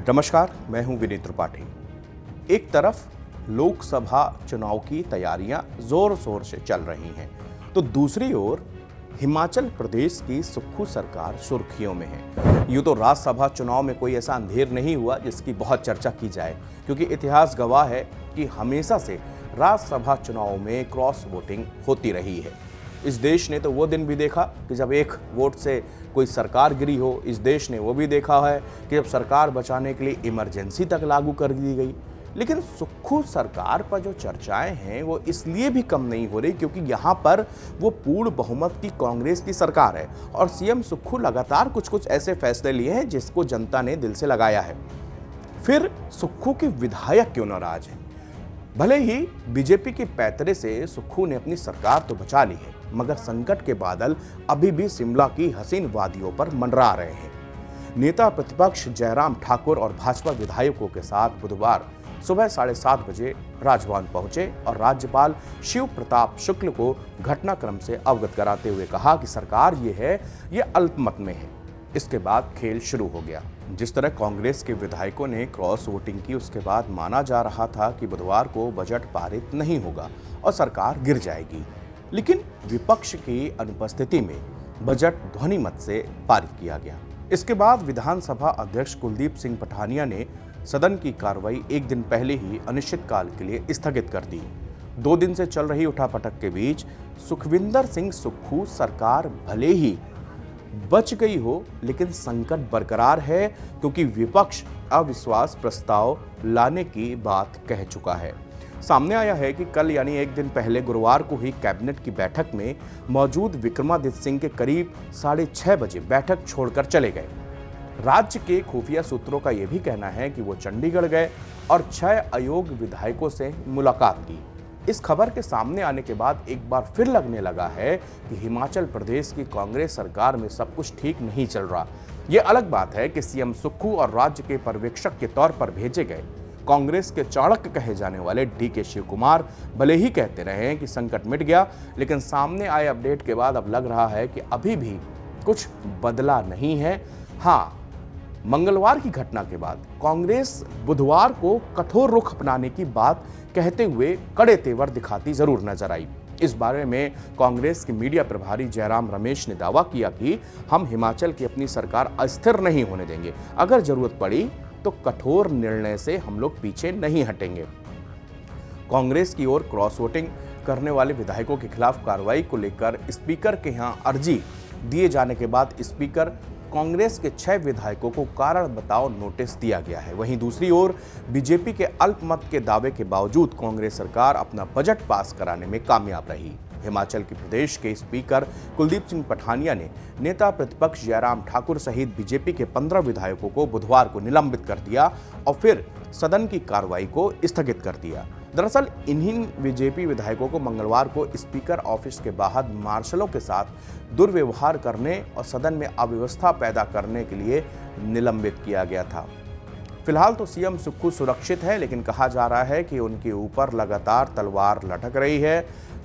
नमस्कार, मैं हूं विनीत त्रिपाठी। एक तरफ लोकसभा चुनाव की तैयारियां जोर शोर से चल रही हैं, तो दूसरी ओर हिमाचल प्रदेश की सुक्खू सरकार सुर्खियों में है। यूं तो राज्यसभा चुनाव में कोई ऐसा अंधेर नहीं हुआ जिसकी बहुत चर्चा की जाए, क्योंकि इतिहास गवाह है कि हमेशा से राज्यसभा चुनाव में क्रॉस वोटिंग होती रही है। इस देश ने तो वो दिन भी देखा कि जब एक वोट से कोई सरकार गिरी हो। इस देश ने वो भी देखा है कि जब सरकार बचाने के लिए इमरजेंसी तक लागू कर दी गई। लेकिन सुक्खू सरकार पर जो चर्चाएं हैं वो इसलिए भी कम नहीं हो रही क्योंकि यहाँ पर वो पूर्ण बहुमत की कांग्रेस की सरकार है और सीएम सुक्खू लगातार कुछ ऐसे फैसले लिए हैं जिसको जनता ने दिल से लगाया है। फिर सुक्खू के विधायक क्यों नाराज हैं? भले ही बीजेपी के पैतरे से सुक्खू ने अपनी सरकार तो बचा ली है, मगर संकट के बादल अभी भी शिमला की हसीन वादियों पर मंडरा रहे हैं। नेता प्रतिपक्ष जयराम ठाकुर और भाजपा विधायकों के साथ बुधवार सुबह 7:30 बजे राजभवन पहुंचे और राज्यपाल शिव प्रताप शुक्ल को घटनाक्रम से अवगत कराते हुए कहा कि सरकार ये अल्पमत में है। इसके बाद खेल शुरू हो गया। जिस तरह कांग्रेस के विधायकों ने क्रॉस वोटिंग की, उसके बाद माना जा रहा था कि बुधवार को बजट पारित नहीं होगा और सरकार गिर जाएगी। लेकिन विपक्ष की अनुपस्थिति में बजट ध्वनिमत से पारित किया गया। इसके बाद विधानसभा अध्यक्ष कुलदीप सिंह पठानिया ने सदन की कार्रवाई एक दिन पहले ही अनिश्चितकाल के लिए स्थगित कर दी। 2 दिन से चल रही उठापटक के बीच सुखविंदर सिंह सुक्खू सरकार भले ही बच गई हो, लेकिन संकट बरकरार है क्योंकि विपक्ष अविश्वास प्रस्ताव लाने की बात कह चुका है। सामने आया है कि कल यानी एक दिन पहले गुरुवार को ही कैबिनेट की बैठक में मौजूद विक्रमादित्य सिंह के करीब 6:30 बजे बैठक छोड़कर चले गए। राज्य के खुफिया सूत्रों का यह भी कहना है कि वो चंडीगढ़ गए और 6 अयोग्य विधायकों से मुलाकात की। इस खबर के सामने आने के बाद एक बार फिर लगने लगा है कि हिमाचल प्रदेश की कांग्रेस सरकार में सब कुछ ठीक नहीं चल रहा। यह अलग बात है कि सीएम सुक्खू और राज्य के पर्यवेक्षक के तौर पर भेजे गए कांग्रेस के चाणक्य कहे जाने वाले डीके शिव कुमार भले ही कहते रहे कि संकट मिट गया, लेकिन सामने आए अपडेट के बाद अब लग रहा है कि अभी भी कुछ बदला नहीं है। हाँ, मंगलवार की घटना के बाद कांग्रेस बुधवार को कठोर रुख अपनाने की बात कहते हुए कड़े तेवर दिखाती जरूर नजर आई। इस बारे में कांग्रेस के मीडिया प्रभारी जयराम रमेश ने दावा किया कि हम हिमाचल की अपनी सरकार अस्थिर नहीं होने देंगे। अगर जरूरत पड़ी तो कठोर निर्णय से हम लोग पीछे नहीं हटेंगे। कांग्रेस की ओर क्रॉस वोटिंग करने वाले विधायकों के खिलाफ कार्रवाई को लेकर स्पीकर के यहां अर्जी दिए जाने के बाद स्पीकर कांग्रेस के 6 विधायकों को कारण बताओ नोटिस दिया गया है। वहीं दूसरी ओर बीजेपी के अल्पमत के दावे के बावजूद कांग्रेस सरकार अपना बजट पास कराने में कामयाब रही। हिमाचल के प्रदेश के स्पीकर कुलदीप सिंह पठानिया ने नेता प्रतिपक्ष जयराम ठाकुर सहित बीजेपी के 15 विधायकों को बुधवार को निलंबित कर दिया और फिर सदन की कार्रवाई को स्थगित कर दिया। दरअसल इन्हीं बीजेपी विधायकों को मंगलवार को स्पीकर ऑफिस के बाहर मार्शलों के साथ दुर्व्यवहार करने और सदन में अव्यवस्था पैदा करने के लिए निलंबित किया गया था। फिलहाल तो सीएम सुक्खू सुरक्षित है, लेकिन कहा जा रहा है कि उनके ऊपर लगातार तलवार लटक रही है।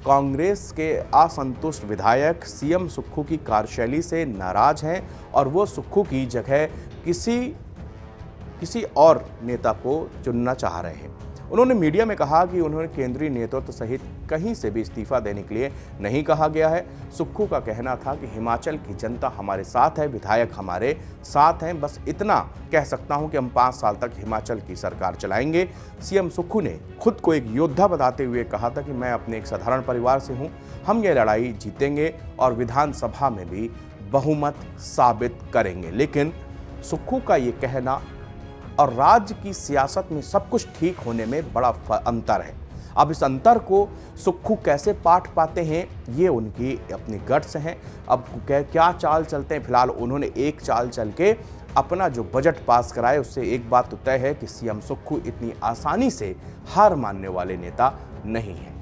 कांग्रेस के असंतुष्ट विधायक सीएम सुक्खू की कार्यशैली से नाराज हैं और वो सुक्खू की जगह किसी और नेता को चुनना चाह रहे हैं। उन्होंने मीडिया में कहा कि उन्होंने केंद्रीय नेतृत्व सहित कहीं से भी इस्तीफा देने के लिए नहीं कहा गया है। सुक्खू का कहना था कि हिमाचल की जनता हमारे साथ है, विधायक हमारे साथ हैं, बस इतना कह सकता हूं कि हम 5 साल तक हिमाचल की सरकार चलाएंगे। सीएम सुक्खू ने खुद को एक योद्धा बताते हुए कहा था कि मैं अपने एक साधारण परिवार से हूं, हम ये लड़ाई जीतेंगे और विधानसभा में भी बहुमत साबित करेंगे। लेकिन सुक्खू का ये कहना और राज्य की सियासत में सब कुछ ठीक होने में बड़ा अंतर है। अब इस अंतर को सुक्खू कैसे पाट पाते हैं, ये उनकी अपनी गट्स हैं। अब क्या चाल चलते हैं? फिलहाल उन्होंने एक चाल चल के अपना जो बजट पास कराए, उससे एक बात तो तय है कि सीएम सुक्खू इतनी आसानी से हार मानने वाले नेता नहीं हैं।